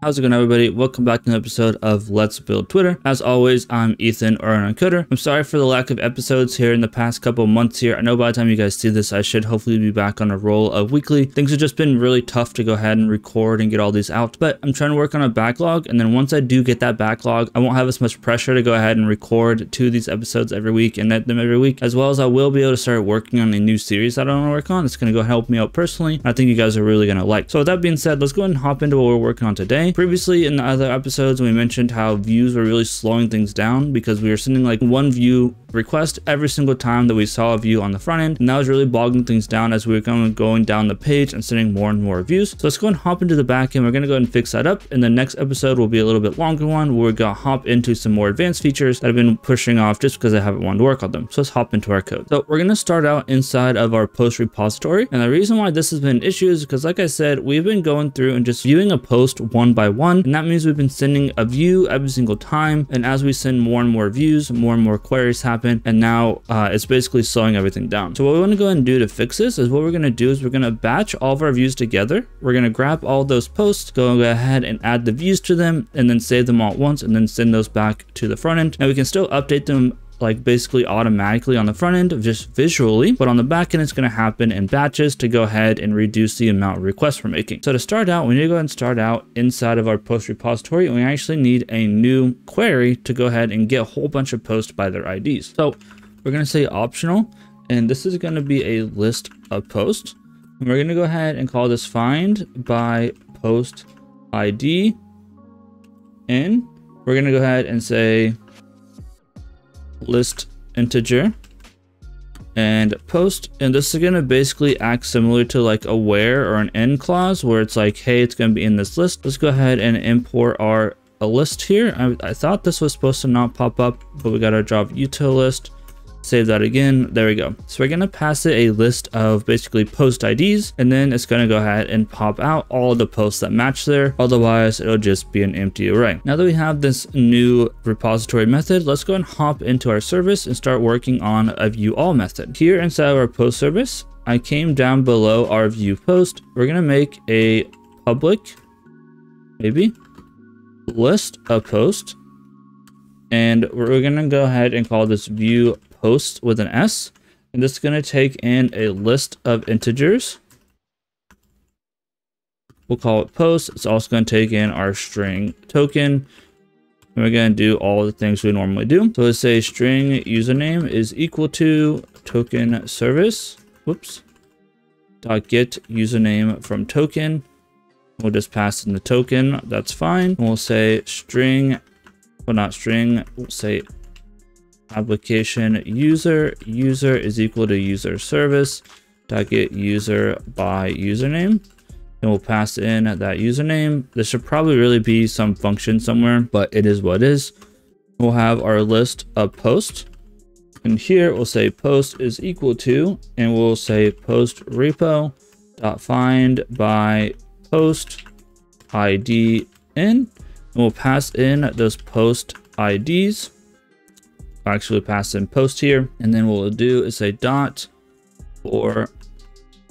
How's it going, everybody? Welcome back to an episode of Let's Build Twitter. As always, I'm Ethan, or an Uncoder. I'm sorry for the lack of episodes here in the past couple months here. I know by the time you guys see this, I should hopefully be back on a roll of weekly. Things have just been really tough to go ahead and record and get all these out, but I'm trying to work on a backlog. And then once I do get that backlog, I won't have as much pressure to go ahead and record these episodes every week and edit them every week, as well as I will be able to start working on a new series that I want to work on. It's going to go help me out personally. I think you guys are really going to like. So with that being said, let's go ahead and hop into what we're working on today. Previously in the other episodes, we mentioned how views were really slowing things down because we were sending like one view request every single time that we saw a view on the front end, and that was really bogging things down as we were kind of going down the page and sending more and more views. So let's go and hop into the back end. We're going to go ahead and fix that up, and the next episode will be a little bit longer one where we're going to hop into some more advanced features that I've been pushing off just because I haven't wanted to work on them. So let's hop into our code. So we're going to start out inside of our post repository, and the reason why this has been an issue is because, like I said, we've been going through and just viewing a post one by one, and that means we've been sending a view every single time, and as we send more and more views, more and more queries happen, and now it's basically slowing everything down. So what we want to go ahead and do to fix this is what we're going to do is we're going to batch all of our views together. We're going to grab all those posts, go ahead and add the views to them, and then save them all at once, and then send those back to the front end. Now we can still update them like basically automatically on the front end, just visually, but on the back end it's going to happen in batches to go ahead and reduce the amount of requests we're making. So to start out, we need to go ahead and start out inside of our post repository, and we actually need a new query to go ahead and get a whole bunch of posts by their IDs. So we're going to say optional, and this is going to be a list of posts. And we're going to go ahead and call this find by post ID, and we're going to go ahead and say list integer and post, and this is going to basically act similar to like a where or an end clause where it's like, hey, it's going to be in this list. Let's go ahead and import a list here. I thought this was supposed to not pop up, but we got our job util list. Save that again. There we go. So we're going to pass it a list of basically post IDs, and then it's going to go ahead and pop out all the posts that match there. Otherwise, it'll just be an empty array. Now that we have this new repository method, let's go and hop into our service and start working on a view all method. Here inside of our post service, I came down below our view post. We're going to make a public, maybe, list of post, and we're going to go ahead and call this view post with an S, and this is going to take in a list of integers. We'll call it post. It's also going to take in our string token, and we're going to do all the things we normally do. So let's say string username is equal to token service, dot get username from token. We'll just pass in the token. That's fine. And we'll say string, well, not string, we'll say application user is equal to user service dot get user by username, and we'll pass in that username. This should probably really be some function somewhere, but it is what it is. We'll have our list of posts, and here we'll say post is equal to, and we'll say post repo dot find by post ID in, and we'll pass in those post IDs. Actually pass in post here, and then what we'll do is say dot, or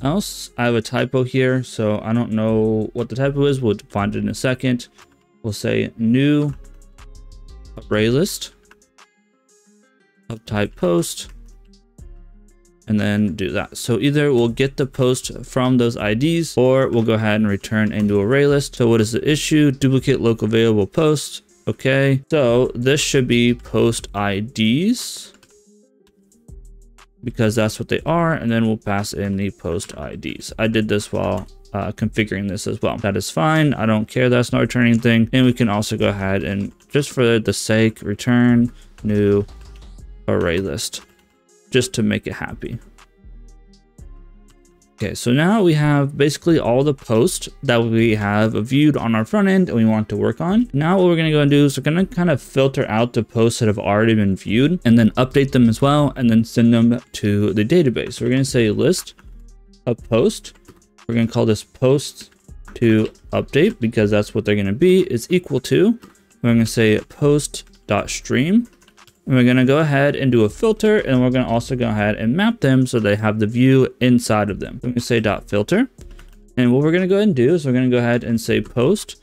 else I have a typo here, so I don't know what the typo is. We'll find it in a second. We'll say new array list of type post, and then do that. So either we'll get the post from those IDs, or we'll go ahead and return a new array list. So what is the issue? Duplicate local variable post. Okay, so this should be post IDs because that's what they are, and then we'll pass in the post IDs. I did this while configuring this as well. That is fine. I don't care. That's not returning thing. And we can also go ahead and, just for the sake, return new array list just to make it happy. Okay, so now we have basically all the posts that we have viewed on our front end and we want to work on. Now what we're going to go and do is we're going to kind of filter out the posts that have already been viewed and then update them as well, and then send them to the database. So we're going to say list of post. We're going to call this post to update because that's what they're going to be, is equal to, we're going to say post.stream. And we're going to go ahead and do a filter, and we're going to also go ahead and map them so they have the view inside of them. We're going to say dot filter, and what we're going to go ahead and do is we're going to go ahead and say post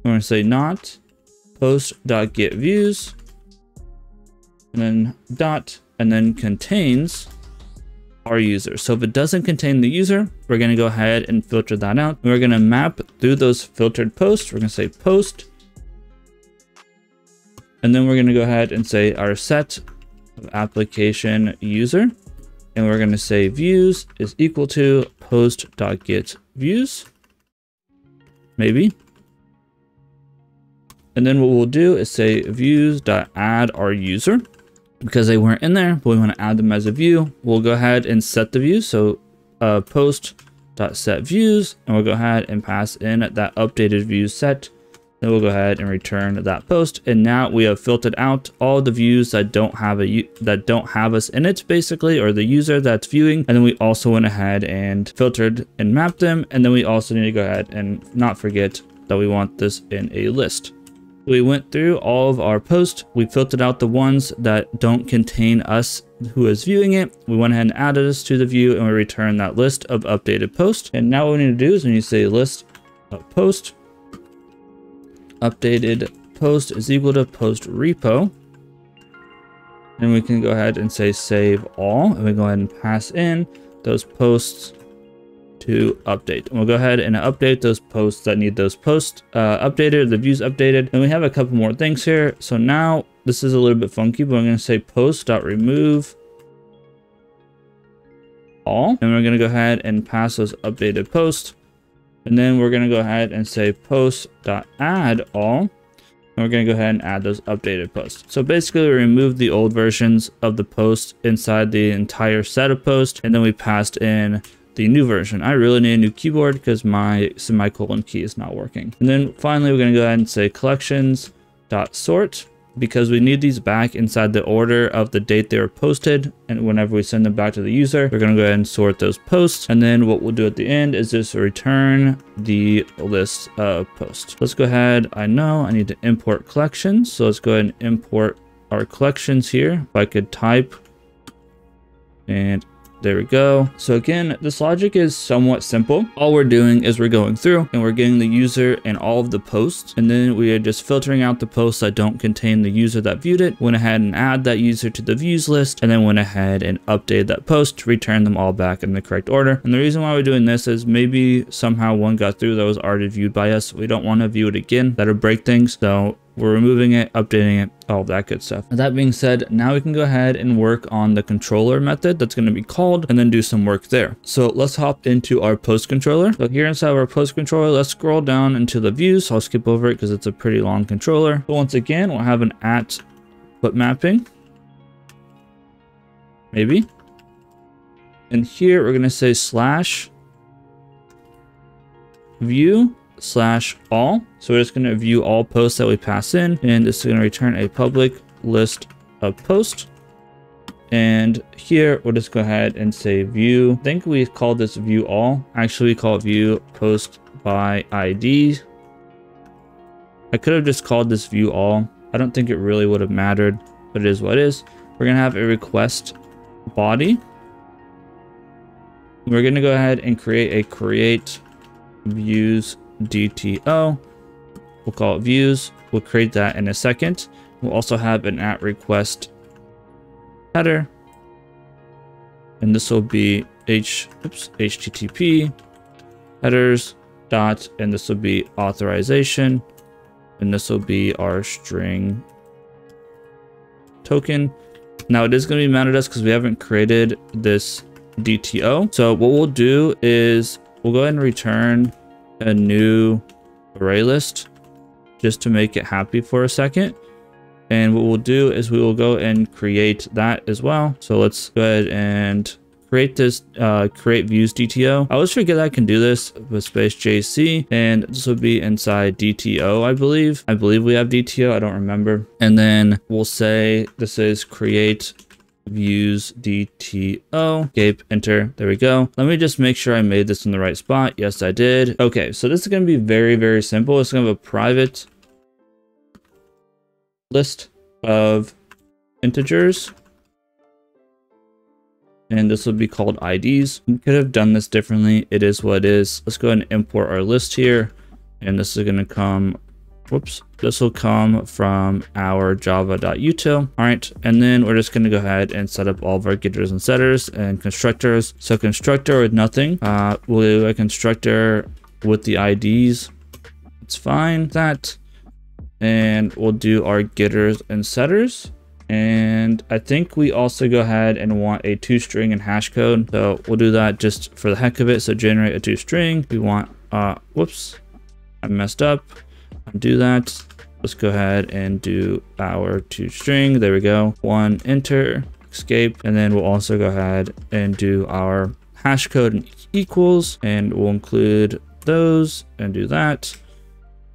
We're going to say not post.getViews, and then dot, and then contains our user. So if it doesn't contain the user, we're going to go ahead and filter that out. And we're going to map through those filtered posts. We're going to say post, and then we're going to go ahead and say our set of application user, and we're going to say views is equal to post.getViews, maybe. And then what we'll do is say views.add our user, because they weren't in there, but we want to add them as a view. We'll go ahead and set the view. So post.setViews, and we'll go ahead and pass in that updated views set. Then we'll go ahead and return that post. And now we have filtered out all the views that don't have us in it, basically, or the user that's viewing. And then we also went ahead and filtered and mapped them. And then we also need to go ahead and not forget that we want this in a list. We went through all of our posts. We filtered out the ones that don't contain us who is viewing it. We went ahead and added this to the view, and we return that list of updated posts. And now what we need to do is we need to say list of post. Updated post is equal to post repo. And we can go ahead and say save all. And we go ahead and pass in those posts to update. And we'll go ahead and update those posts that need those posts updated, the views updated. And we have a couple more things here. So now this is a little bit funky, but I'm going to say post.remove all. And we're going to go ahead and pass those updated posts. And then we're going to go ahead and say post.add all. And we're going to go ahead and add those updated posts. So basically we removed the old versions of the posts inside the entire set of posts. And then we passed in the new version. I really need a new keyboard because my semicolon key is not working. And then finally, we're going to go ahead and say collections.sort, because we need these back inside the order of the date they were posted. And whenever we send them back to the user, we're going to go ahead and sort those posts. And then what we'll do at the end is just return the list of posts. Let's go ahead. I know I need to import collections. So let's go ahead and import our collections here. If I could type, and there we go. So again, this logic is somewhat simple. All we're doing is we're going through and we're getting the user and all of the posts. And then we are just filtering out the posts that don't contain the user that viewed it. Went ahead and add that user to the views list, and then went ahead and updated that post to return them all back in the correct order. And the reason why we're doing this is maybe somehow one got through that was already viewed by us. We don't want to view it again. That'll break things. So we're removing it, updating it, all of that good stuff. With that being said, now we can go ahead and work on the controller method that's going to be called, and then do some work there. So let's hop into our post controller. So here inside of our post controller, let's scroll down into the views. So I'll skip over it because it's a pretty long controller. But once again, we'll have an at foot mapping, maybe. And here we're going to say slash view slash all. So we're just going to view all posts that we pass in, and this is going to return a public list of posts. And here we'll just go ahead and say view. I think we called this view all. Actually, we call it view post by ID. I could have just called this view all. I don't think it really would have mattered, but it is what it is. We're going to have a request body. We're going to go ahead and create a create views DTO. We'll call it views. We'll create that in a second. We'll also have an at request header, and this will be HTTP headers dot, and this will be authorization, and this will be our string token. Now it is going to be mad at us because we haven't created this DTO. So what we'll do is we'll go ahead and return a new array list just to make it happy for a second. And what we'll do is we will go and create that as well. So let's go ahead and create this create views DTO. I always forget I can do this with space JC, and this will be inside DTO. I believe we have DTO. I don't remember. And then we'll say this is create views DTO. Gape, enter. There we go. Let me just make sure I made this in the right spot. Yes, I did. Okay, so this is going to be very, very simple. It's going to have a private list of integers, and this will be called IDs. We could have done this differently. It is what it is. Let's go ahead and import our list here, and this is going to come whoops, this will come from our java.util. All right, and then we're just going to go ahead and set up all of our getters and setters and constructors. So constructor with nothing, we'll do a constructor with the IDs. It's fine, that. And we'll do our getters and setters. And I think we also go ahead and want a toString and hash code. So we'll do that just for the heck of it. So generate a toString. We want, whoops, I messed up. Undo that. Let's go ahead and do our toString. There we go. One, enter, escape. And then we'll also go ahead and do our hash code and equals, and we'll include those and do that.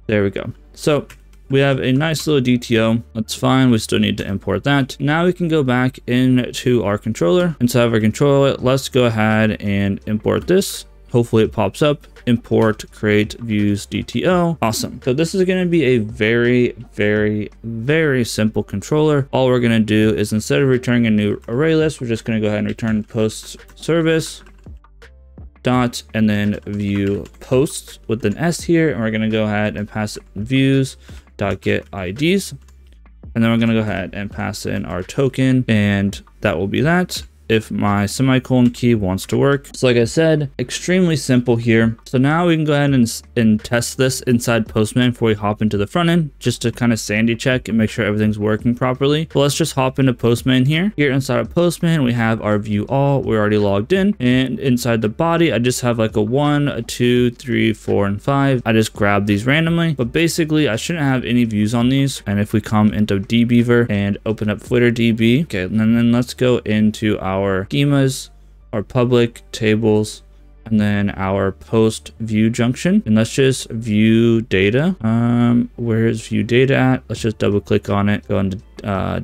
There we go. So we have a nice little DTO. That's fine. We still need to import that. Now we can go back into our controller. Inside of our controller, let's go ahead and import this. Hopefully it pops up. Import create views DTO. Awesome. So this is going to be a very, very, very simple controller. All we're going to do is, instead of returning a new array list, we're just going to go ahead and return post service dot and then view posts with an S here. And we're going to go ahead and pass it views dot get IDs. And then we're going to go ahead and pass in our token, and that will be that. If my semicolon key wants to work. So like I said, extremely simple here. So now we can go ahead and test this inside Postman before we hop into the front end, just to kind of sanity check and make sure everything's working properly. But let's just hop into Postman here. Here inside of Postman, we have our view all. We're already logged in. And inside the body, I just have like a 1, a 2, 3, 4, and 5. I just grab these randomly, but basically I shouldn't have any views on these. And if we come into dbeaver and open up FooterDB, okay, and then let's go into our schemas, our public tables, and then our post view junction, and let's just view data. Where's view data at? Let's just double click on it, go into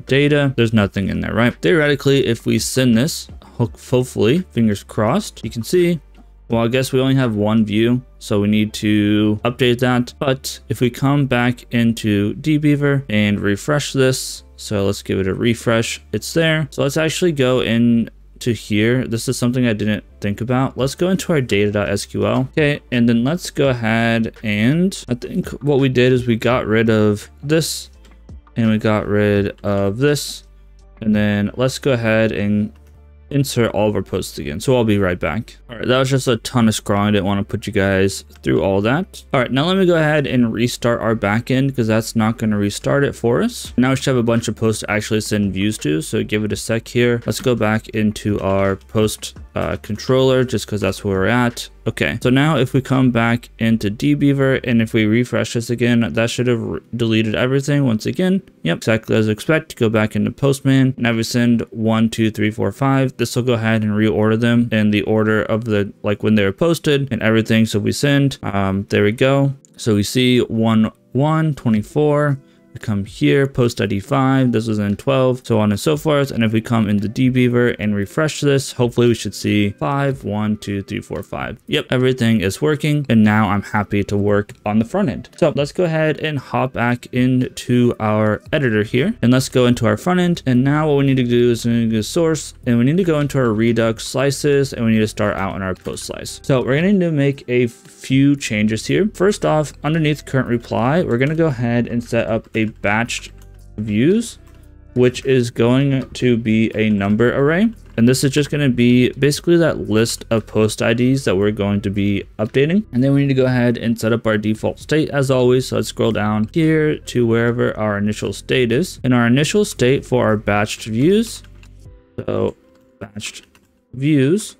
data. There's nothing in there, right? Theoretically, if we send this, hopefully, fingers crossed, you can see, well, I guess we only have one view, so we need to update that. But if we come back into dbeaver and refresh this, so let's give it a refresh, it's there. So let's actually go into here. This is something I didn't think about. Let's go into our data.sql. Okay, and then let's go ahead, and I think what we did is we got rid of this and we got rid of this. And then let's go ahead and insert all of our posts again. So I'll be right back. All right, that was just a ton of scrolling. I didn't want to put you guys through all that. All right, now let me go ahead and restart our backend, because that's not going to restart it for us. Now we should have a bunch of posts to actually send views to. So give it a sec here. Let's go back into our post controller, just because that's where we're at. Okay, so now if we come back into dbeaver and if we refresh this again, that should have deleted everything once again. Yep, exactly as expected. Go back into Postman. Now we send 1, 2, 3, 4, 5. This will go ahead and reorder them in the order of the, like, when they were posted and everything. So we send, there we go. So we see 1, 1, 24. We come here, post ID 5, this was in 12, so on and so forth. And if we come into dbeaver and refresh this, hopefully we should see 5, 1, 2, 3, 4, 5. Yep, everything is working. And now I'm happy to work on the front end. So let's go ahead and hop back into our editor here, and let's go into our front end. And now what we need to do is we need to go source, and we need to go into our Redux slices, and we need to start out in our post slice. So we're going to make a few changes here. First off, underneath current reply, we're going to go ahead and set up a batched views, which is going to be a number array. And this is just going to be basically that list of post IDs that we're going to be updating. And then we need to go ahead and set up our default state as always. So let's scroll down here to wherever our initial state is. And our initial state for our batched views, so batched views,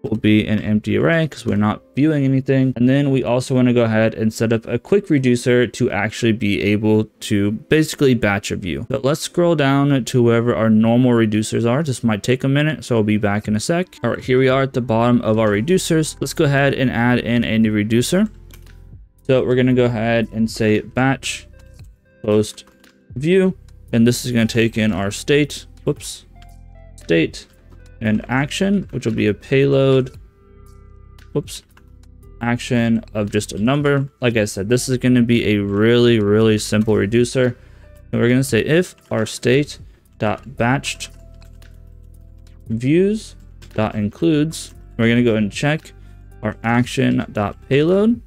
will be an empty array because we're not viewing anything. And then we also want to go ahead and set up a quick reducer to actually be able to basically batch a view. So let's scroll down to wherever our normal reducers are. This might take a minute, so I'll be back in a sec. All right, here we are at the bottom of our reducers. Let's go ahead and add in a new reducer. So we're going to go ahead and say batch post view, and this is going to take in our state, whoops, state, and action, which will be a payload, whoops, action of just a number. Like I said, this is going to be a really, really simple reducer. And we're going to say if our state dot batched views dot includes, we're going to go and check our action dot payload.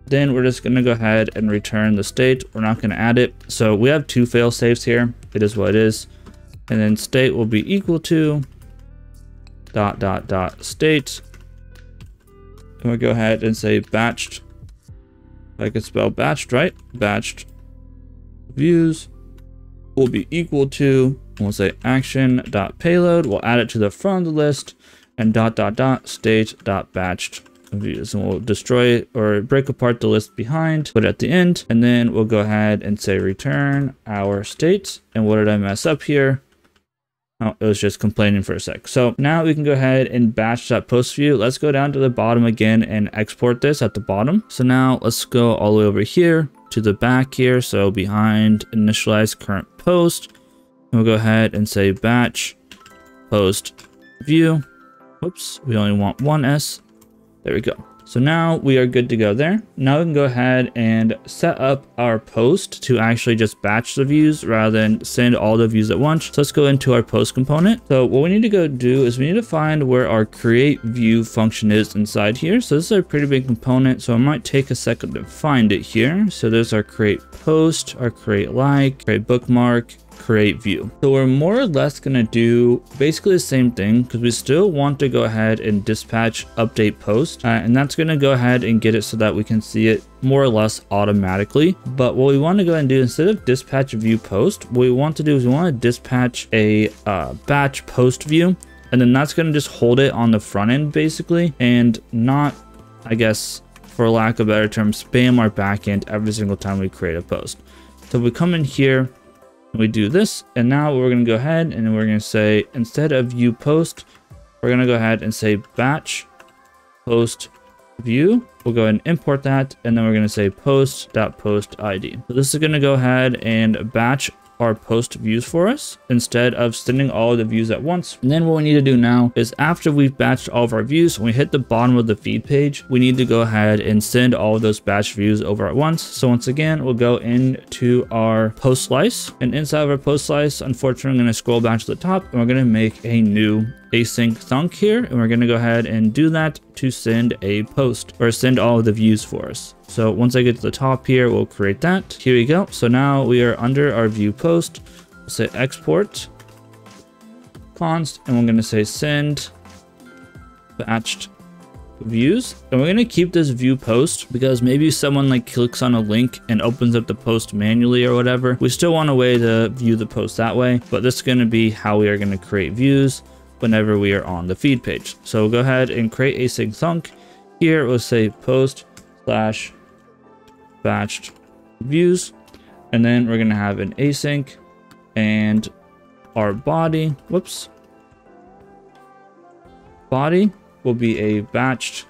Then we're just going to go ahead and return the state. We're not going to add it. So we have two fail safes here. It is what it is. And then state will be equal to ... state. And we'll go ahead and say batched. I could spell batched, right? Batched views will be equal to, we'll say action.payload. We'll add it to the front of the list, and ... state.batched views, and we'll destroy or break apart the list behind, put it at the end, and then we'll go ahead and say return our state. And what did I mess up here? Oh, it was just complaining for a sec. So now we can go ahead and batch.post view. Let's go down to the bottom again and export this at the bottom. So now let's go all the way over here to the back here. So behind initialize current post, and we'll go ahead and say batch post view. Whoops, we only want one S. There we go. So now we are good to go there. Now we can go ahead and set up our post to actually just batch the views rather than send all the views at once. So let's go into our post component. So what we need to go do is we need to find where our create view function is inside here. So this is a pretty big component. So it might take a second to find it here. So there's our create post, our create like, create bookmark, create view. So we're more or less going to do basically the same thing, because we still want to go ahead and dispatch update post, and that's going to go ahead and get it so that we can see it more or less automatically. But what we want to go ahead and do, instead of dispatch view post, what we want to do is we want to dispatch a batch post view, and then that's going to just hold it on the front end basically, and not, I guess, for lack of a better term, spam our backend every single time we create a post. So we come in here, we do this, and now we're going to go ahead and we're going to say, instead of view post, we're going to go ahead and say batch post view. We'll go ahead and import that, and then we're going to say post.post ID. So this is going to go ahead and batch our post views for us instead of sending all of the views at once. And then what we need to do now is, after we've batched all of our views, when we hit the bottom of the feed page, we need to go ahead and send all of those batch views over at once. So once again, we'll go into our post slice, and inside of our post slice, unfortunately, I'm going to scroll back to the top, and we're going to make a new async thunk here, and we're going to go ahead and do that to send a post, or send all of the views for us. So once I get to the top here, we'll create that. Here we go. So now we are under our view post. We'll say export const, and we're going to say send batched views, and we're going to keep this view post because maybe someone like clicks on a link and opens up the post manually or whatever. We still want a way to view the post that way, but this is going to be how we are going to create views whenever we are on the feed page. So we'll go ahead and create async thunk. Here we'll say post / batched views, and then we're going to have an async, and our body, body will be a batched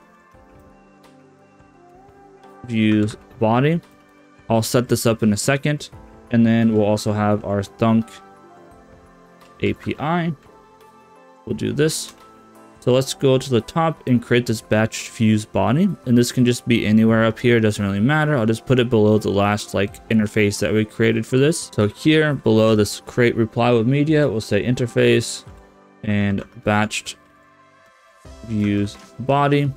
views body. I'll set this up in a second, and then we'll also have our thunk API. We'll do this. So let's go to the top and create this batch views body, and this can just be anywhere up here. It doesn't really matter. I'll just put it below the last interface that we created for this. So here below this create reply with media, we'll say interface and batched views body,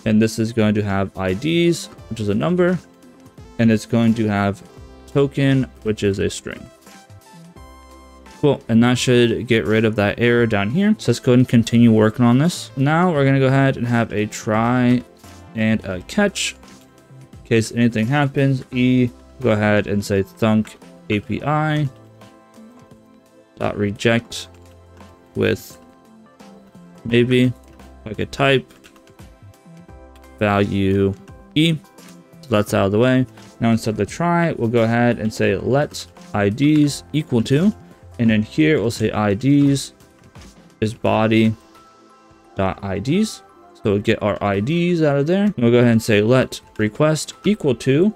and this is going to have IDs, which is a number, and it's going to have token, which is a string. Cool, and that should get rid of that error down here. So let's go ahead and continue working on this. Now we're going to go ahead and have a try and a catch. In case anything happens, go ahead and say thunk API dot reject with maybe like a type value E. So that's out of the way. Now instead of the try, we'll go ahead and say let IDs equal to, and then here we'll say IDs is body dot IDs. So we'll get our IDs out of there. And we'll go ahead and say let request equal to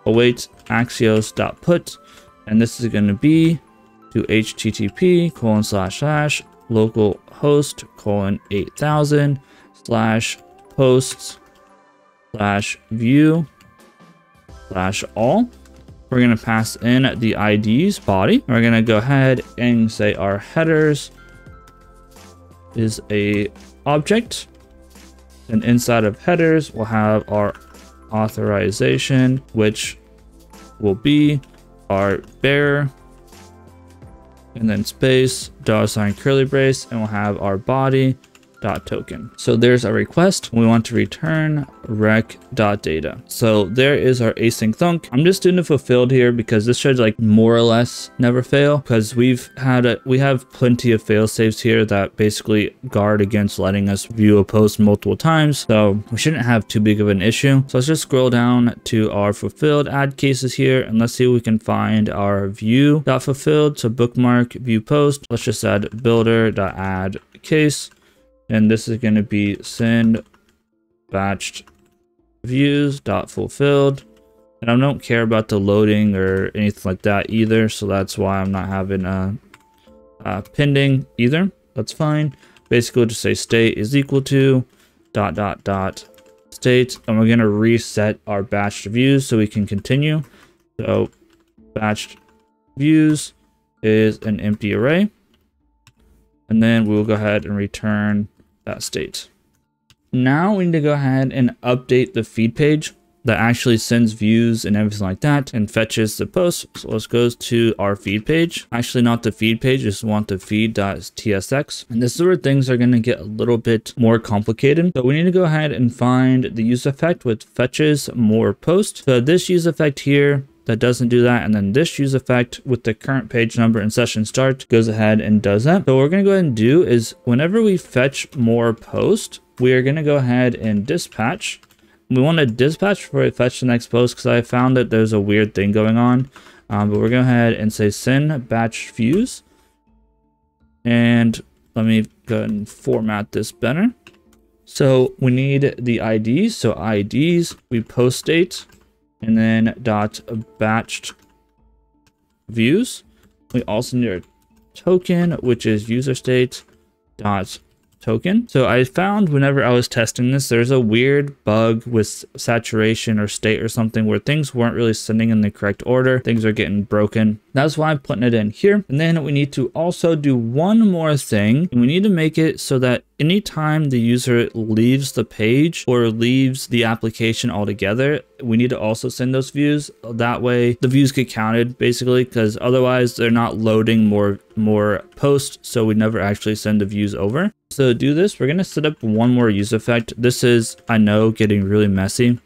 await axios dot put, and this is going to be to http / local host 8000 / posts / view / all. We're going to pass in the IDs body. We're going to go ahead and say our headers is a object, And inside of headers, we'll have our authorization, which will be our bearer, and then space, $ curly brace, and we'll have our body dot token. So there's our request. We want to return rec.data. So there is our async thunk. I'm just doing the fulfilled here because this should like more or less never fail, because we have plenty of fail safes here that basically guard against letting us view a post multiple times. So we shouldn't have too big of an issue. So let's just scroll down to our fulfilled add cases here, and let's see if we can find our view.fulfilled. So bookmark view post. Let's just add builder.add case. And this is going to be send batched views.fulfilled. And I don't care about the loading or anything like that either. So that's why I'm not having pending either. That's fine. Basically just say state is equal to ... state. And we're going to reset our batched views so we can continue. So batched views is an empty array. And then we'll go ahead and return that state. Now we need to go ahead and update the feed page that actually sends views and everything like that and fetches the post. So let's go to our feed page. Actually, not the feed page, just want the feed.tsx. And this is where things are going to get a little bit more complicated. So we need to go ahead and find the use effect which fetches more post. So this use effect here, that doesn't do that, and then this use effect with the current page number and session start goes ahead and does that. So what we're going to go ahead and do is whenever we fetch more post, we are going to go ahead and dispatch. We want to dispatch before we fetch the next post because I found that there's a weird thing going on. But we're going to go ahead and say send batch views, and let me go ahead and format this better. So we need the IDs. So IDs, we post state, and then dot batched views. We also need our token, which is user state dot token. So I found whenever I was testing this, there's a weird bug with saturation or state or something where things weren't really sending in the correct order. Things are getting broken. That's why I'm putting it in here. And then we need to also do one more thing. We need to make it so that anytime the user leaves the page or leaves the application altogether, we need to also send those views. That way the views get counted basically, because otherwise they're not loading more posts. So we never actually send the views over. So to do this, we're going to set up one more use effect. This is, I know, getting really messy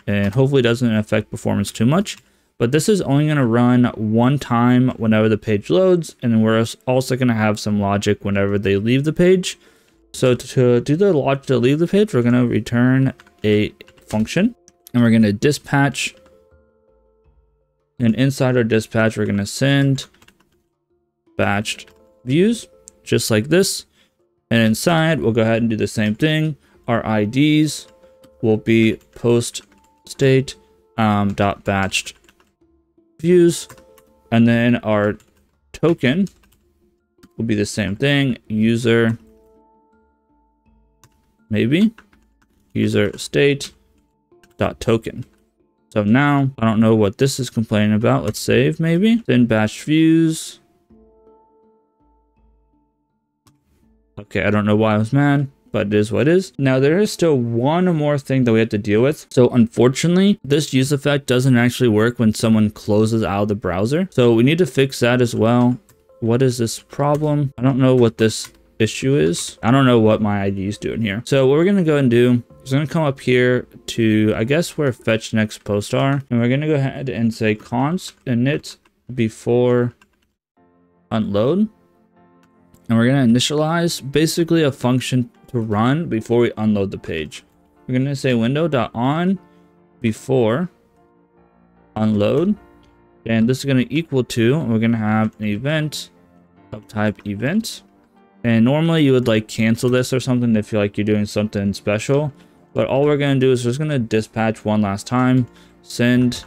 and hopefully doesn't affect performance too much. But this is only going to run one time whenever the page loads. And then we're also going to have some logic whenever they leave the page. So to do the logic to leave the page, we're going to return a function. And we're going to dispatch. And inside our dispatch, we're going to send batched views, just like this. And inside, we'll go ahead and do the same thing. Our IDs will be post state dot batched views, and then our token will be the same thing. User, maybe user state dot token. So now I don't know what this is complaining about. Let's save maybe. Then batch views. Okay, I don't know why I was mad, but it is what it is. Now there is still one more thing that we have to deal with. So unfortunately, this use effect doesn't actually work when someone closes out of the browser. So we need to fix that as well. What is this problem? I don't know what this issue is. I don't know what my ID is doing here. So what we're going to go and do is we're going to come up here to, I guess, where fetch next post are. And we're going to go ahead and say const init before unload. And we're going to initialize basically a function to run before we unload the page. We're going to say window.on before unload. And this is going to equal to, we're going to have an event of type event. And normally you would like cancel this or something if you like you're doing something special. But all we're going to do is we're just going to dispatch one last time. Send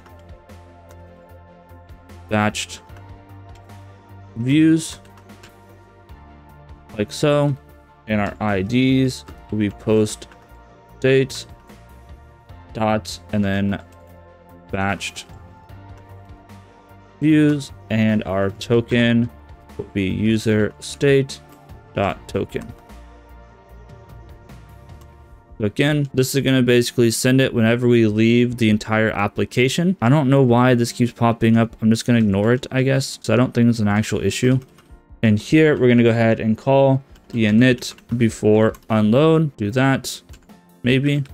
batched views. Like so, and our IDs will be post state dot and then batched views, and our token will be user state dot token. So again, this is going to basically send it whenever we leave the entire application. I don't know why this keeps popping up. I'm just going to ignore it, I guess. So I don't think it's an actual issue. And here we're going to go ahead and call the init before unload. Do that. Maybe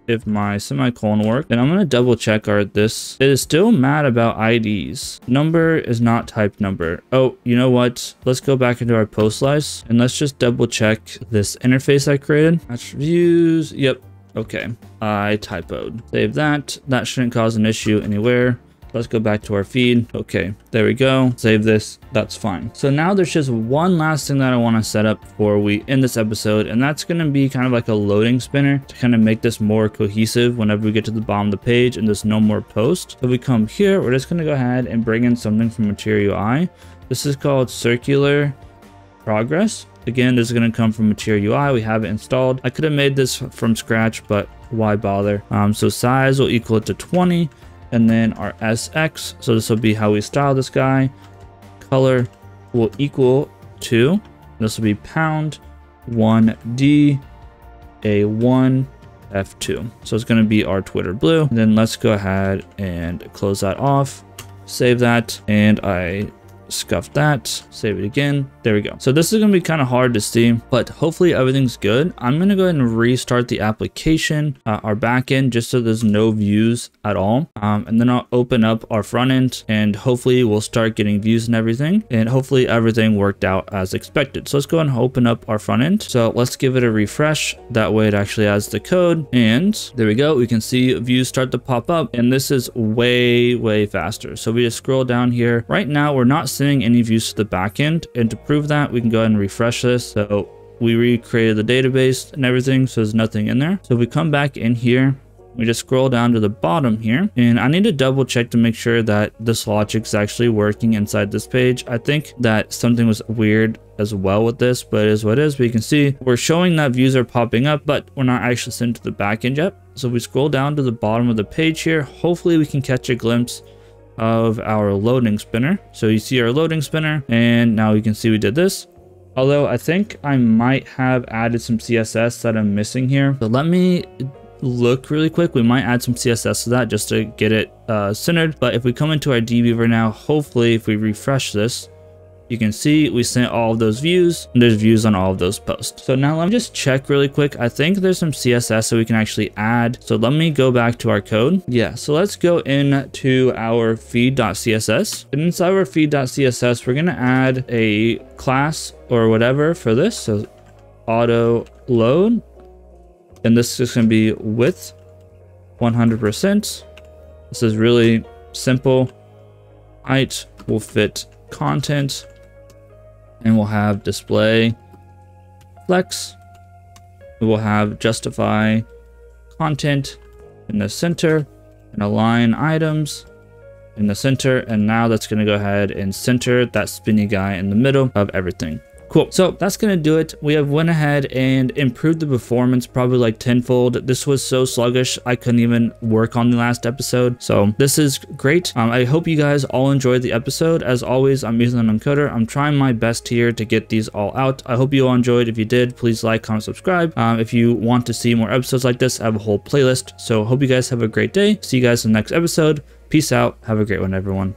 if my semicolon work, then I'm going to double check this. It is still mad about IDs. Number is not type number. Oh, you know what? Let's go back into our post slice and let's just double check this interface I created. Attributes. Yep. Okay. I typoed. Save that. That shouldn't cause an issue anywhere. Let's go back to our feed. Okay, there we go. Save this. That's fine. So now there's just one last thing that I want to set up before we end this episode, and that's going to be kind of like a loading spinner to kind of make this more cohesive whenever we get to the bottom of the page and there's no more post. So we come here, we're just going to go ahead and bring in something from Material UI. This is called circular progress. Again, this is going to come from Material UI. We have it installed. I could have made this from scratch, but why bother? So size will equal it to 20. And then our SX, so this will be how we style this guy. Color will equal to, this will be pound 1D A1 F2. So it's going to be our Twitter blue. And then let's go ahead and close that off, save that, and I scuff that, save it again. There we go. So this is going to be kind of hard to see, but hopefully everything's good. I'm going to go ahead and restart the application, our backend, just so there's no views at all. And then I'll open up our front end and hopefully we'll start getting views and everything. And hopefully everything worked out as expected. So let's go ahead and open up our front end. So let's give it a refresh. That way it actually has the code. And there we go. We can see views start to pop up. And this is way, way faster. So we just scroll down here. Right now, we're not sending any views to the backend. And to prove that, we can go ahead and refresh this. So we recreated the database and everything, so there's nothing in there. So if we come back in here, we just scroll down to the bottom here, and I need to double check to make sure that this logic is actually working inside this page. I think that something was weird as well with this, but it is what it is. But you can see we're showing that views are popping up, but we're not actually sent to the backend yet. So if we scroll down to the bottom of the page here, hopefully we can catch a glimpse of our loading spinner. So you see our loading spinner, and now you can see we did this. Although I think I might have added some CSS that I'm missing here. So let me look really quick. We might add some CSS to that just to get it centered. But if we come into our dbeaver now, hopefully if we refresh this, you can see we sent all of those views, and there's views on all of those posts. So now let me just check really quick. I think there's some CSS that we can actually add. So let me go back to our code. Yeah, so let's go into our feed.css. And inside our feed.css, we're gonna add a class or whatever for this. So auto load. And this is gonna be width 100%. This is really simple. Height will fit content. And we'll have display flex. We will have justify content in the center and align items in the center. And now that's going to go ahead and center that spinny guy in the middle of everything. Cool. So that's going to do it. We have went ahead and improved the performance probably like tenfold. This was so sluggish, I couldn't even work on the last episode. So this is great. I hope you guys all enjoyed the episode. As always, I'm Ethan Uncoder. I'm trying my best here to get these all out. I hope you all enjoyed. If you did, please like, comment, subscribe. If you want to see more episodes like this, I have a whole playlist. So hope you guys have a great day. See you guys in the next episode. Peace out. Have a great one, everyone.